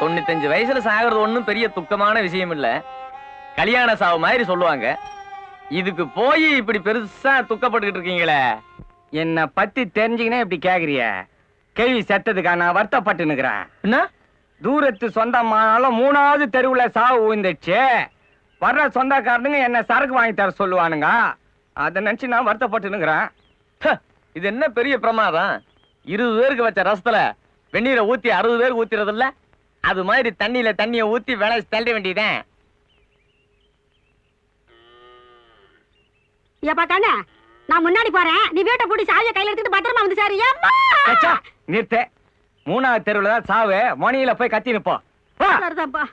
95 வயசுல சாகிறது ஒண்ணும் பெரிய துக்கமான விஷயம் இல்ல. கல்யாண சாவு மாதிரி சொல்லுவாங்க. இதுக்கு போய் இப்படி பெருசா துக்கப்பட்டுக்கிட்டு இருக்கீங்களே. என்ன பத்தி தெரிஞ்சுக்கினே இப்படி கேக்குறிய? கேள்வி செத்ததுக்கா நான் வருத்தப்பட்டு நிக்கிறேன். என்ன தூரத்து சொந்தமானாலும் 3வது தெருவுல சாவு விழுந்துச்சு. வர்ற சொந்தக்காரனுங்க என்ன சரக்கு வாங்கி தர சொல்லுவானுங்க. அதை நினைச்சு நான் வருத்தப்பட்டு நிக்கிறேன். இது என்ன பெரிய பிரமாதம்? 20 பேருக்கு வச்ச ரசத்துல வெந்நீரை ஊத்தி 60 பேருக்கு ஊத்திறது இல்ல? அது மாதிரி தண்ணியை ஊத்தி விளைச்சு தள்ள வேண்டியதான். ஏப்பா கண்ணா, நான் முன்னாடி போறேன். நீ வீட்டை பூட்டி சாவியை கையில எடுத்துட்டு பத்திரமா வந்து சார். நிறுத்த. 3வது தெருவுல தான் சாவு. மணியில போய் கத்தி நிப்போம். சரிதான்ப்பா.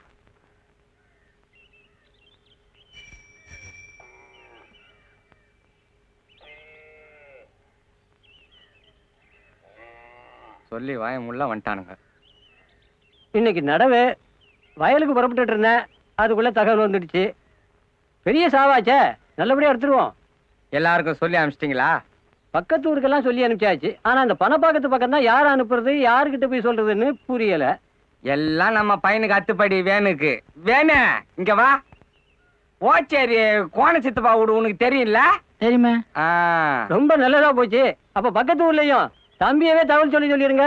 சொல்லி வாயமுள்ள வந்துட்டானுங்க. இன்னைக்கு நடவு வயலுக்கு புறப்பட்டு இருந்தேன். அதுக்குள்ள தகவல் வந்துடுச்சு. பெரிய சாவாச்சே, நல்லபடியா எடுத்துருவோம். எல்லாருக்கும் சொல்லி அனுப்பிச்சிட்டீங்களா? பக்கத்து ஊருக்கெல்லாம் சொல்லி அனுப்பிச்சாச்சு. ஆனா அந்த பணப்பாக்கத்து பக்கம் தான் யார் அனுப்புறது, யாருக்கிட்ட போய் சொல்றதுன்னு புரியல. எல்லாம் நம்ம பையனுக்கு அத்துப்படி. வேணுக்கு வேணு இங்க வா. ஓச்சேரி கோண சித்தப்பா வீடு உனக்கு தெரியும்ல? தெரியுமே. ரொம்ப நல்லதா போச்சு. அப்ப பக்கத்து ஊர்லயும் தம்பியவே தகவல் சொல்லிடுங்க.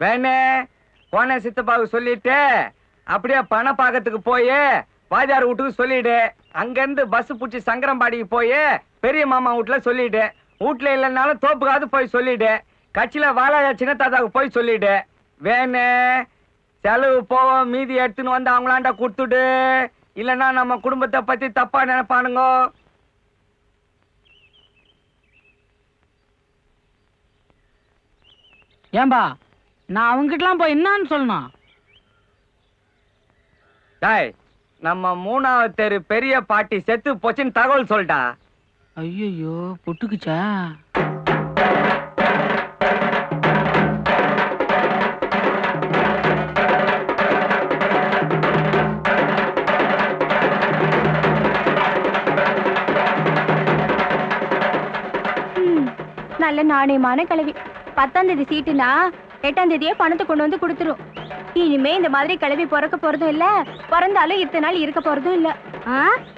வேணு கோண சித்தப்பாவுக்கு சொல்லிட்டு அப்படியே பணப்பாக்கத்துக்கு போய் வாஜார் வீட்டுக்கு சொல்லிடு. அங்கிருந்து பஸ் பிடிச்சி சங்கரம்பாடிக்கு போய் பெரிய மாமா வீட்டுல சொல்லிடு. வீட்டுல இல்லைன்னாலும் தோப்புக்காவது போய் சொல்லிடு. கட்சியில வாழ சின்ன தாத்தாவுக்கு போய் சொல்லிடு. வேணு செலவு போவோம், மீதி எடுத்துன்னு வந்து அவங்களாண்ட கொடுத்துடு. இல்லைன்னா நம்ம குடும்பத்தை பத்தி தப்பா நினைப்பானுங்க. ஏன்பா நான் அவங்கிட்டலாம் போய் என்னன்னு சொல்லணும்? டாய், நம்ம 3வது தெரு பெரிய பாட்டி செத்து போச்சுன்னு தகவல் சொல்லிட்டா. ஐயோ பொட்டுக்குச்சா? நல்ல நாணயமான கிளவி. 10ஆம் தேதி சீட்டுனா 8ஆம் தேதியே பணத்தை கொண்டு வந்து கொடுத்துரும். இனிமே இந்த மாதிரி கிளவி பிறக்க போறதும் இல்ல, பிறந்தாலும் இத்தனை நாள் இருக்க போறதும் இல்ல.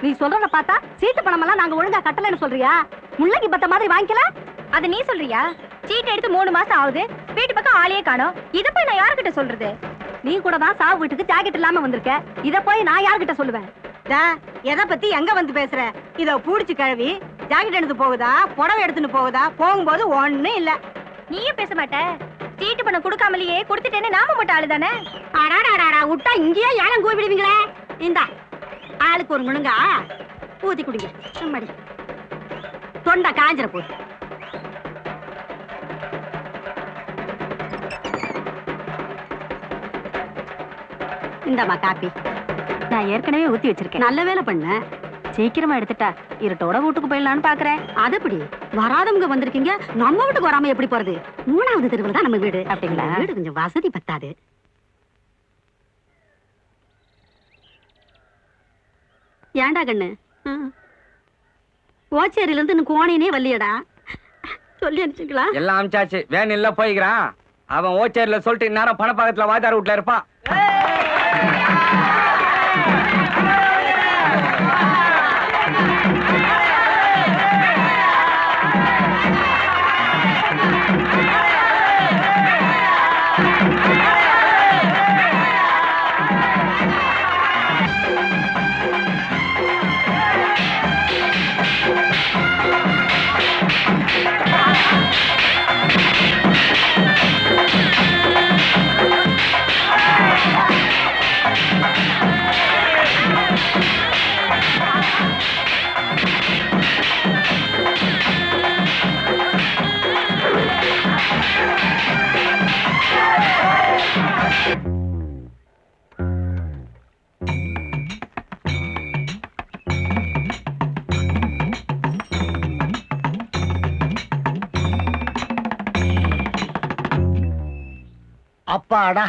நீ சொல்றத பார்த்தா சீட்டு பணம் எல்லாம் நாங்க ஒழுங்கா கட்டலன்னு சொல்றியா? முள்ளங்கி பத்த மாதிரி வாங்கிக்கல? அத நீ சொல்றியா? சீட்டு எடுத்து 3 மாசம் ஆகுது, வீட்டு பக்கம் ஆளையே காணோம். இத போய் நான் யார்கிட்ட சொல்றது? நீ கூட தான் சாவு வீட்டுக்கு ஜாக்கெட் இல்லாம வந்திருக்க. இத போய் நான் யார்கிட்ட சொல்லுவேன்? எதை பத்தி எங்க வந்து பேசுற? இத பூடிச்சு கிழவி ஜாக்கெட் எடுத்து போகுதா, புடவை எடுத்துன்னு போகுதா? போகும்போது ஒண்ணும் இல்ல. நீயே பேச மாட்ட? சீட்டு பணம் கொடுக்காமலேயே கொடுத்துட்டேன்னு நாம மட்டும் ஆளு தானே. விட்டா இங்கேயே ஏலம் கூப்பிடுவீங்களே. இந்தா ஆளுக்கு ஒரு முழுங்கா ஊத்தி குடிங்க. சும்மாடி தொண்டை காஞ்சிர போகுது. இந்தாமா காப்பி. நான் ஏற்கனவே ஊத்தி வச்சிருக்கேன். நல்ல வேலை பண்ண, சீக்கிரமா எடுத்துட்டா. இருட்டோட வீட்டுக்கு போயிடலான்னு பாக்குறேன். அது எப்படி? வராதவங்க வந்திருக்கீங்க, நம்ம வீட்டுக்கு வராம எப்படி போறது? 3வது தெருவில் தான் நம்ம வீடு. அப்படிங்களா? வீடு கொஞ்சம் வசதி பத்தாது. ஏண்டா கண்ணு, ஓச்சேரியில இருந்து இன்னும் கோணையனே வரலையடா. சொல்லி அனுப்பிச்சுங்களா? எல்லாம் அனுப்பிச்சாச்சு. வேன் இல்ல போய்க்கிறான். அவன் ஓச்சேரியில சொல்லிட்டு நேரம் பணப்பாக்கத்துல வாஜார் வீட்டுல இருப்பான். அப்பாடா,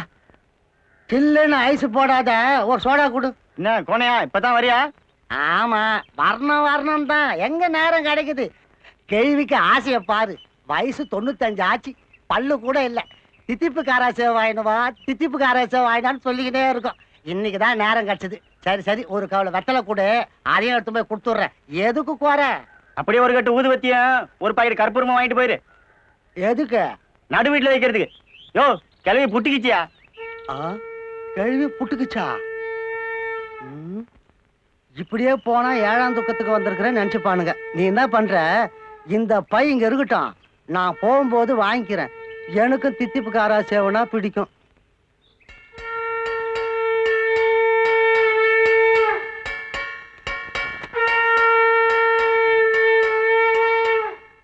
சில்லுன்னு ஐஸ் போடாத ஒரு சோடா கொடு. என்ன கோணையா, இப்பதான் வரியா? ஆமா, வரணும் தான். எங்க நேரம் கிடைக்குது? கேள்விக்கு ஆசைய பாரு. வயசு 95 ஆச்சு, பல்லு கூட இல்ல. தித்திப்பு காராசே வாங்கினு வா, தித்திப்பு காராசே வாங்கினான்னு சொல்லிக்கிட்டே இருக்கும். இன்னைக்கு தான் நேரம் கிடைச்சது. சரி சரி, ஒரு கவலை வெத்தலை கொடு, அதையும் எடுத்து போய் கொடுத்துட்றேன். எதுக்கு குற? அப்படியே ஒரு கட்டு ஊதுவத்தியும் ஒரு பாக்கெட் கற்பூரமா வாங்கிட்டு போயிரு. எதுக்கு? நடு வீட்டுல வைக்கிறதுக்கு. யோ கிளவி புட்டிக்கிச்சியா? கழுவி புட்டுக்குச்சா? இப்படியே போனா 7ஆம் துக்கத்துக்கு வந்திருக்கிறேன்னு நினைச்சுப்பானுங்க. நீ என்ன பண்ற, இந்த பை இங்க இருக்கட்டும், நான் போகும்போது வாங்கிக்கிறேன். எனக்கும் தித்திப்பு காரா சேவனா பிடிக்கும்.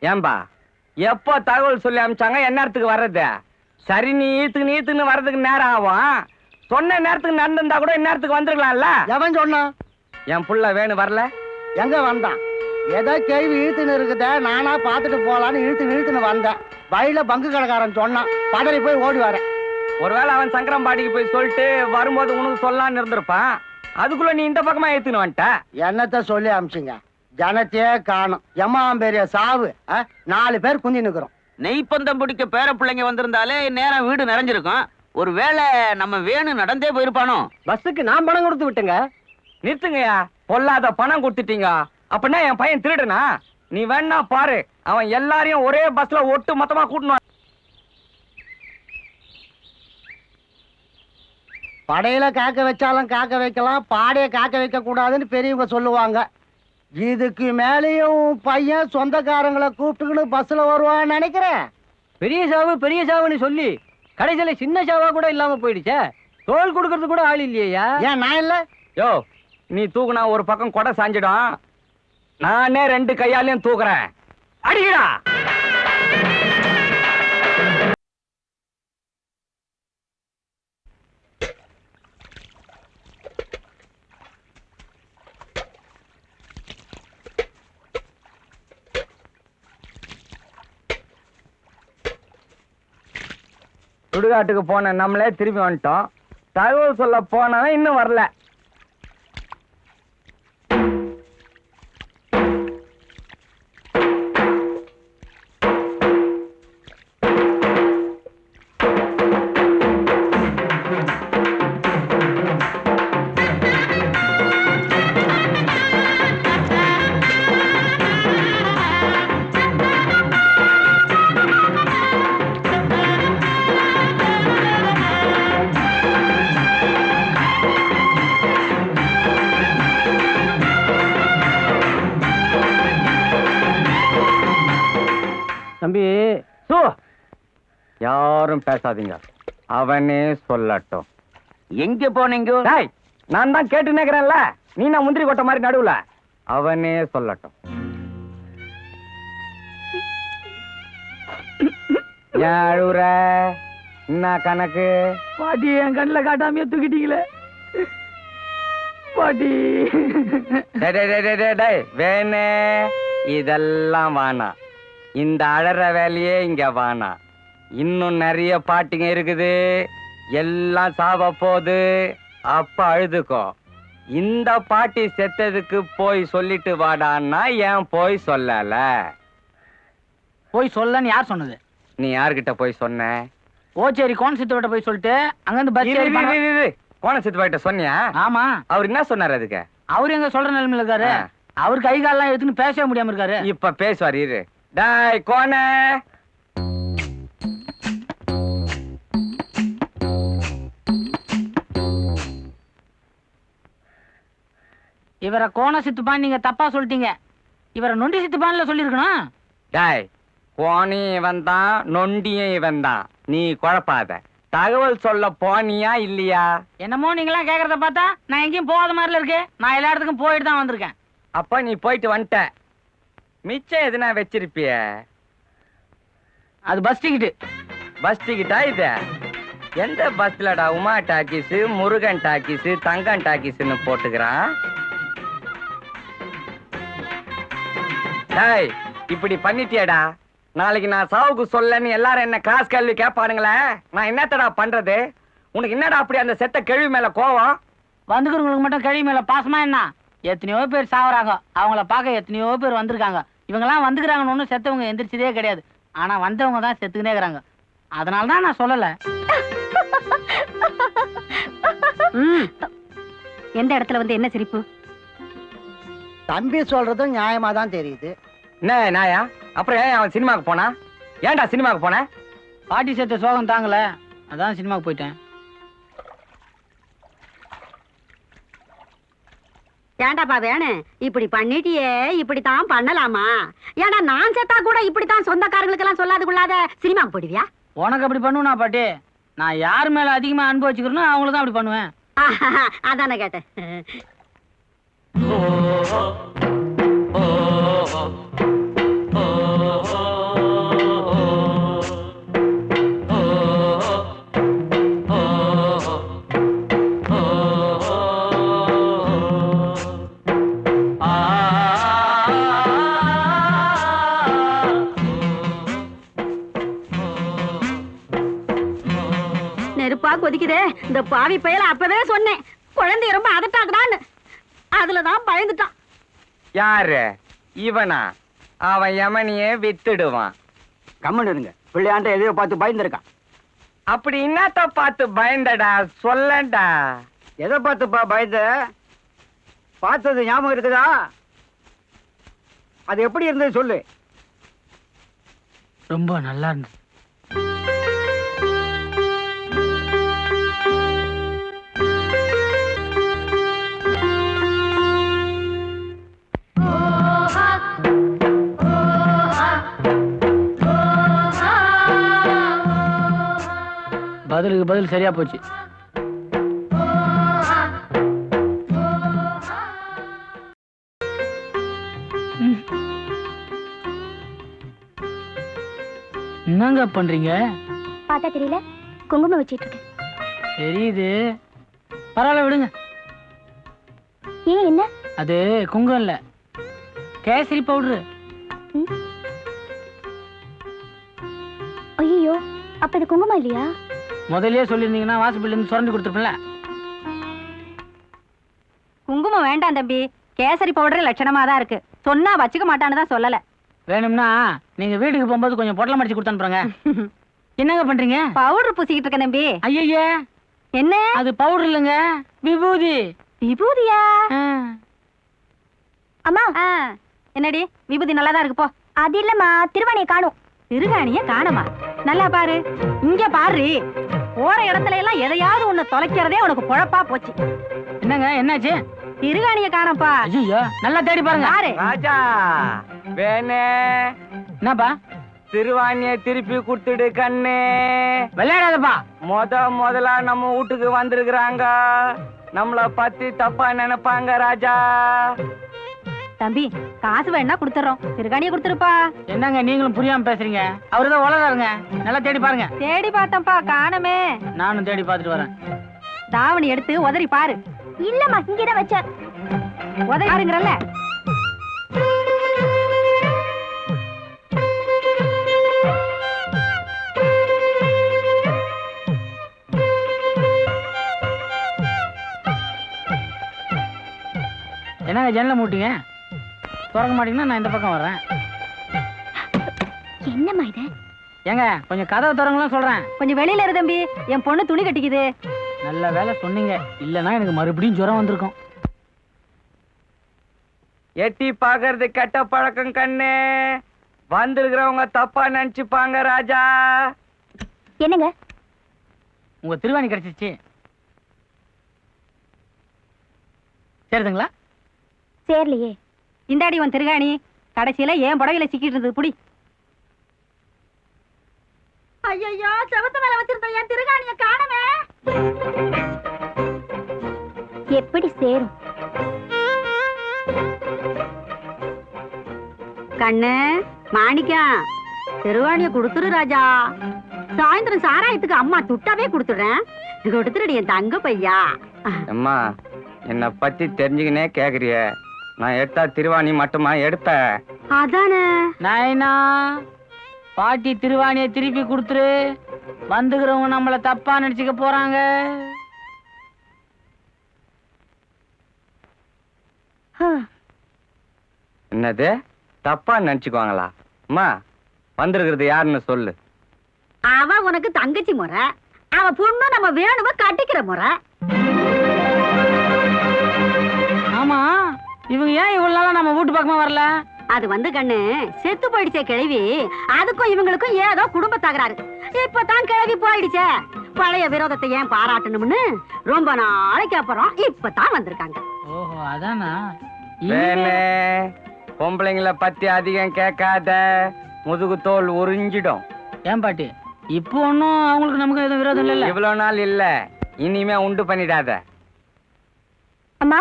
ஏன்பா எப்போ தகவல் சொல்லி அனுப்பிச்சாங்க, எந்நேரத்துக்கு வர்றது? சரி, நீ ஈத்துக்குன்னு வர்றதுக்கு நேரம் ஆகும். சொன்ன நேரத்துக்கு நடந்திருந்தா கூட இந்நேரத்துக்கு வந்துருக்கலாம்ல. எவன் சொன்னான்? என் புள்ள வேணும் வரல. எங்க வந்தான்? ஏதோ கேள்வி இழுத்துன்னு இருக்குத, நானா பார்த்துட்டு போலான்னு இழுத்துன்னு வந்தேன். வழியில பங்கு கடைக்காரன் சொன்னான், பதறி போய் ஓடி வரேன். ஒருவேளை அவன் சங்கரம்பாடிக்கு போய் சொல்லிட்டு வரும்போது உனக்கு சொல்லலான்னு இருந்திருப்பான். அதுக்குள்ள நீ இந்த பக்கமா ஏத்துன்னு வந்துட்ட. என்னத்த சொல்லி அமிச்சிங்க? ஜனத்தையே காணும். பெரிய சாவு. 4 பேர் குந்தி நிக்கிறோம். நெய்ப்பந்தம் பிடிக்க பேர பிள்ளைங்க வந்திருந்தாலே நேரம் வீடு நிறைஞ்சிருக்கும். ஒருவேளை நம்ம வேணும் நடந்தே போயிருப்பானோ. பஸ்ஸுக்கு நான் பணம் கொடுத்து விட்டுங்க. நிறுத்துங்கய்யா, பொல்லாத பணம் கொடுத்துட்டீங்க. அப்படின்னா என் பையன் திருடுனா? நீ வேணா பாரு, அவன் எல்லாரையும் ஒரே பஸ்ல ஒட்டு மொத்தமா கூட்டணும். படையில காக்க வச்சாலும் காக்க வைக்கலாம், பாடைய காக்க வைக்க கூடாதுன்னு பெரியவங்க சொல்லுவாங்க. இதுக்கு மேலேயும் பையன் சொந்தக்காரங்களை கூப்பிட்டுக்கிட்டு பஸ்ல வருவான்னு நினைக்கிறேன். பெரிய சாவுன்னு சொல்லி கடைசியில சின்ன சாவா கூட இல்லாம போயிடுச்சே. தோல் கொடுக்கறது கூட ஆள் இல்லையா? ஏன் நான் இல்ல? யோ, நீ தூக்குனா ஒரு பக்கம் கொடை சாஞ்சிடும். நானே 2 கையாலையும் தூக்குறேன். அடிக்கடா. சுடுகாட்டுக்கு போன நம்மளே திரும்பி வந்துட்டோம். தகவல் சொல்ல போனா இன்னும் வரல. தம்பி, யாரும் பேசாதீங்க, அவனே சொல்லட்டும். எங்க போனீங்க? டேய், நான் தான் கேட்டு நிக்கிறேன்ல, நீ நான் முந்திரி கொட்டை மாதிரி நடுவுல. அவனே சொல்லட்டும். ஏன் அழுவுற? என்ன கணக்கு? பாட்டி என் கண்ணில் காட்டாமையே தூக்கிட்டீங்களே பாட்டி. டேய், டேய், டேய், டேய், டேய், வேணே இதெல்லாம் வானா. இந்த அழற வேலையே இங்க வானா. இன்னும் நிறைய பாட்டிங்க இருக்குது, எல்லாம் சாவ போகுது. அப்ப அழுதுக்கோ. இந்த பாட்டி செத்ததுக்கு போய் சொல்லிட்டு வாடான்னா ஏன் போய் சொல்லல? போய் சொல்லன்னு யார் சொன்னது? நீ யார்கிட்ட போய் சொன்ன? ஓச்சேரி கோணசித்தோட போய் சொல்லிட்டு அங்கிருந்து பஸ் ஏறி பணம். கோணசித்து போயிட்ட சொன்னியா? ஆமா. அவர் என்ன சொன்னாரு அதுக்கு? அவரு எங்க சொல்ற நிலைமையில இருக்காரு. அவரு கை காலெல்லாம் எடுத்துன்னு பேசவே முடியாம இருக்காரு. இப்ப பேசுவார் இரு. டாய் கோண, இவரை கோண சித்துப்பான் நீங்க தப்பா சொல்லிட்டீங்க. இவரை நொண்டி சித்துப்பான்ல சொல்லிருக்கணும். டாய், கோணியும் இவன் தான், நொண்டியும் இவன் தான். நீ குழப்பாத. தகவல் சொல்ல போனியா இல்லையா? என்னமோ நீங்களாம் கேக்குறத பார்த்தா நான் எங்கேயும் போகாத மாதிரில இருக்கு. நான் எல்லா இடத்துக்கும் போயிட்டு தான் வந்திருக்கேன். அப்ப நீ போயிட்டு வந்துட்ட. மிச்சம் எதுனா வச்சிருப்பிய? அது பஸ் டிக்கெட்டு. பஸ் டிக்கெட்டா இது? எந்த பஸ்லடா உமா டாக்கிஸ், முருகன் டாக்கிஸ், தங்கன் டாக்கிஸ்னு போட்டுக்கிறான்? டாய், இப்படி பண்ணிட்டியடா. நாளைக்கு நான் சாவுக்கு சொல்லன்னு எல்லாரும் என்ன கிளாஸ் கேள்வி கேட்பானுங்களே, நான் என்னத்தடா பண்றது? உனக்கு என்னடா அப்படி அந்த செத்த கேள்வி மேல கோவம்? வந்துக்கிறவங்களுக்கு மட்டும் கழிவு மேல பாசமா என்ன? எத்தனையோ பேர் சாவறாங்க, அவங்கள பார்க்க எத்தனையோ பேர் வந்திருக்காங்க. இவங்கெல்லாம் வந்துக்கிறாங்கன்னு ஒன்றும் செத்தவங்க எந்திரிச்சதே கிடையாது. ஆனா வந்தவங்க தான் செத்துக்கினே இருக்கிறாங்க. அதனால தான் நான் சொல்லல. எந்த இடத்துல வந்து என்ன சிரிப்பு? தம்பி சொல்றதும் நியாயமா தான் தெரியுது. என்ன நாயா? அப்புறம் ஏன் அவன் சினிமாக்கு போனா? ஏன்டா சினிமாக்கு போன? பாட்டி சேர்த்த சோகம் தாங்கல, அதான் சினிமாக்கு போயிட்டேன். ஏண்டாப்பா வேணும் இப்படி பண்ணிட்டியே, இப்படித்தான் பண்ணலாமா? ஏன்னா நான் செத்தா கூட இப்படித்தான் சொந்தக்காரங்களுக்கு எல்லாம் சொல்லாது கொள்ளாத சினிமாக்கு போடுவியா? உனக்கு அப்படி பண்ணுவா பாட்டி? நான் யார் மேல அதிகமா அன்பு வச்சுக்கிறேனோ அவங்களுக்கு தான் அப்படி பண்ணுவேன். அதானே கேட்டேன். நெருப்பா கொதிக்குதே, இந்த பாவி பயல அப்பவே சொன்னேன் குழந்தை ரொம்ப அதட்டாக்குதான்னு. அதுலதான் பயந்துட்டான். யாரு இவனா? அவன் யமனியே வித்துடுவான். கம்மன் இருங்க, பிள்ளையாண்ட எதையோ பார்த்து பயந்துருக்கான். அப்படி என்னத்த பார்த்து பயந்தடா, சொல்லண்டா. எதை பார்த்துப்பா பயந்த? பார்த்தது ஞாபகம் இருக்குதா? அது எப்படி இருந்தது சொல்லு. ரொம்ப நல்லா இருந்தது. பதிலுக்கு பதில் சரியா போச்சு. என்னங்க பண்றீங்க? பார்த்தா தெரியல, குங்குமம் வச்சிட்டு இருக்கேன். தெரியுது, பரவாயில்ல விடுங்க. ஏன் என்ன? அது குங்குமம் இல்ல, கேசரி பவுடரு. ஐயோ, அப்ப இது குங்குமம் இல்லையா? முதல்லயே சொல்லியிருந்தீங்கன்னா வாசப்பில் இருந்து சுரண்டி கொடுத்துருப்பேன்ல. குங்குமம் வேண்டாம் தம்பி, கேசரி பவுடரே லட்சணமா தான் இருக்கு. சொன்னா வச்சுக்க மாட்டான்னு தான் சொல்லல. வேணும்னா நீங்க வீட்டுக்கு போகும்போது கொஞ்சம் பொட்டலம் அடிச்சு கொடுத்து அனுப்புறேங்க. என்னங்க பண்றீங்க? பவுடர் பூசிக்கிட்டு இருக்கேன் தம்பி. ஐயய்ய, என்ன அது பவுடர் இல்லைங்க, விபூதி. விபூதியா? ஆ. அம்மா, என்னடி விபூதி நல்லாதான் இருக்கு போ. அது இல்லம்மா, திருவாணியை காணும். திருகாணிய காணமா? நல்லா பாரு, இங்க பாரு. போற இடத்துல எல்லாம் எதையாவது ஒண்ணு தொலைக்கிறதே உனக்கு பொழப்பா போச்சு. என்னங்க என்னாச்சு? திருகாணிய காணப்பா. ஐயோ, நல்லா தேடி பாருங்க. பாரு. ராஜா வேணே, என்னப்பா? திருவாணிய திருப்பி கொடுத்துடு கண்ணு. விளையாடாதப்பா. முதலா நம்ம வீட்டுக்கு வந்திருக்கிறாங்க, நம்மள பத்தி தப்பா நினைப்பாங்க ராஜா. தம்பி, காசு வேணா கொடுத்துறோம், திருகாணிய கொடுத்துருப்பா. என்னங்க நீங்களும் புரியாம பேசுறீங்க? அவருதான் வளராருங்க, நல்லா தேடி பாருங்க. தேடி பார்த்தப்பா, காணமே. நானும் தேடி பார்த்துட்டு வரேன். தாவணி எடுத்து உதறி பாரு. இல்லம்மா, இங்கதான் வச்ச. உதறி பாருங்கறல்ல. என்னங்க ஜன்னல மூட்டிங்க? திறக்க மாட்டீங்கன்னா நான் இந்த பக்கம் வர்றேன். என்னம்மா இது? ஏங்க கொஞ்சம் கதவை திறங்கலாம் சொல்றேன். கொஞ்சம் வெளியில இரு தம்பி, என் பொண்ணு துணி கட்டிக்குது. நல்ல வேலை சொன்னீங்க, இல்லைன்னா எனக்கு மறுபடியும் ஜுரம் வந்திருக்கும். எட்டி பாக்குறது கெட்ட பழக்கம் கண்ணு. வந்திருக்கிறவங்க தப்பா நினைச்சுப்பாங்க ராஜா. என்னங்க? உங்க திருவாணி கிடைச்சிச்சு. சரிதுங்களா? சேரலையே. இந்தாடி உன் திருகாணி. கடைசியில ஏன் புடவையில சிக்கிட்டு இருந்தது, புடி. ஐயோ, செவத்து மேல வச்சிருந்த என் திருகாணிய காணவே. எப்படி சேரும்? கண்ணு மாணிக்கம், திருவாணிய கொடுத்துரு ராஜா. சாயந்தரம் சாராயத்துக்கு அம்மா துட்டாவே கொடுத்துடுறேன். கொடுத்துருடி என் தங்க பையா. அம்மா, என்னை பத்தி தெரிஞ்சுக்கினே கேக்குறிய? நான் எடுத்தா திருவாணி மட்டுமா எடுத்த? அதானே. நாயனா, பாட்டி திருவாணியை திருப்பி கொடுத்துரு. வந்துக்கிறவங்க நம்மள தப்பா நினைச்சுக்க போறாங்க. என்னது? தப்பா நினைச்சுக்குவாங்களா? அம்மா, வந்திருக்கிறது யாருன்னு சொல்லு. அவ உனக்கு தங்கச்சி முறை, அவ பொண்ணு நம்ம வேணும கட்டிக்கிற முறை. ஆமா, இவங்க ஏன் இவ்வளவு நாளா நம்ம வீட்டு பக்கமா வரல? அது வந்து கண்ணு செத்து போயிடுச்சே கிழவி, அதுக்கும் இவங்களுக்கும் ஏதோ குடும்ப தகராறு. இப்பதான் கிழவி போயிடுச்சே, பழைய விரோதத்தை ஏன் பாராட்டணும்னு ரொம்ப நாளைக்கு அப்புறம் இப்பதான் வந்திருக்காங்க. ஓஹோ, அதானா? வேணே பொம்பளைங்கள பத்தி அதிகம் கேட்காத, முதுகு தோல் உறிஞ்சிடும். ஏன் பாட்டி, இப்போ ஒன்னும் அவங்களுக்கு நமக்கு எதுவும் விரோதம் இல்ல? இவ்வளவு நாள் இல்ல, இனிமே உண்டு பண்ணிடாத. அம்மா,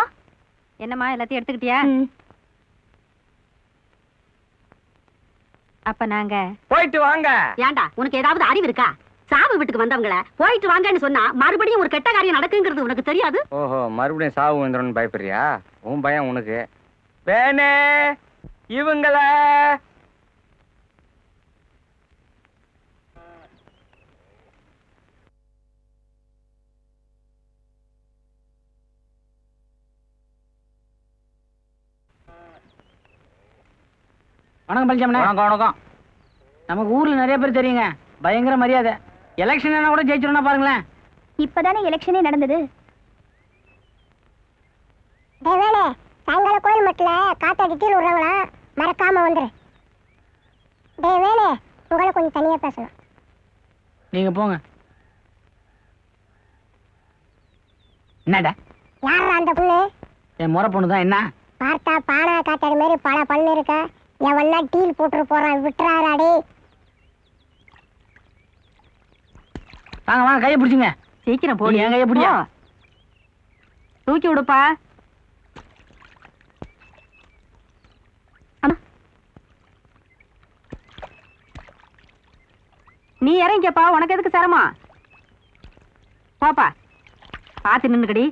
என்னம்மா எல்லாத்தையும் எடுத்துக்கிட்டியா? அப்ப நாங்க போயிட்டு வாங்க. ஏண்டா உனக்கு ஏதாவது அறிவு இருக்கா? சாவு வீட்டுக்கு வந்தவங்கள போயிட்டு வாங்கன்னு சொன்னா மறுபடியும் ஒரு கெட்ட காரியம் நடக்குங்கிறது உனக்கு தெரியாது? ஓஹோ, மறுபடியும் சாவு வந்துடும் பயப்படுறியா? உன் பயம் உனக்கு. வேணே இவங்கள வணக்கம் பழனிசாமி. வணக்கம் வணக்கம். நமக்கு ஊர்ல நிறைய பேர் தெரியுங்க, பயங்கர மரியாதை. எலெக்ஷன் கூட ஜெயிச்சிருந்தா பாருங்களேன். இப்பதானே எலெக்ஷனே நடந்தது. சாயங்காலம் கோயில் மட்டில் காத்தாடி கீழே விடுறாங்களா, மறக்காம வந்துரு. வேணே உங்களை கொஞ்சம் தனியா பேசணும். நீங்க போங்க. என்னடா? யாரா அந்த பொண்ணு? என் முறை பொண்ணு தான். என்ன பார்த்தா பானா காத்தாடி மாதிரி பல பல்லு இருக்க, எவன்னா டீல் போட்டு போறான், விட்டுறாராடே. வாங்க வாங்க, கையை பிடிச்சுங்க. சீக்கிரம் போடி. என் கையை பிடியா? தூக்கி விடுப்பா. நீ இறங்கிப்பா, உனக்கு எதுக்கு சிரமம்? பாப்பா பார்த்து நின்னுக்கடி.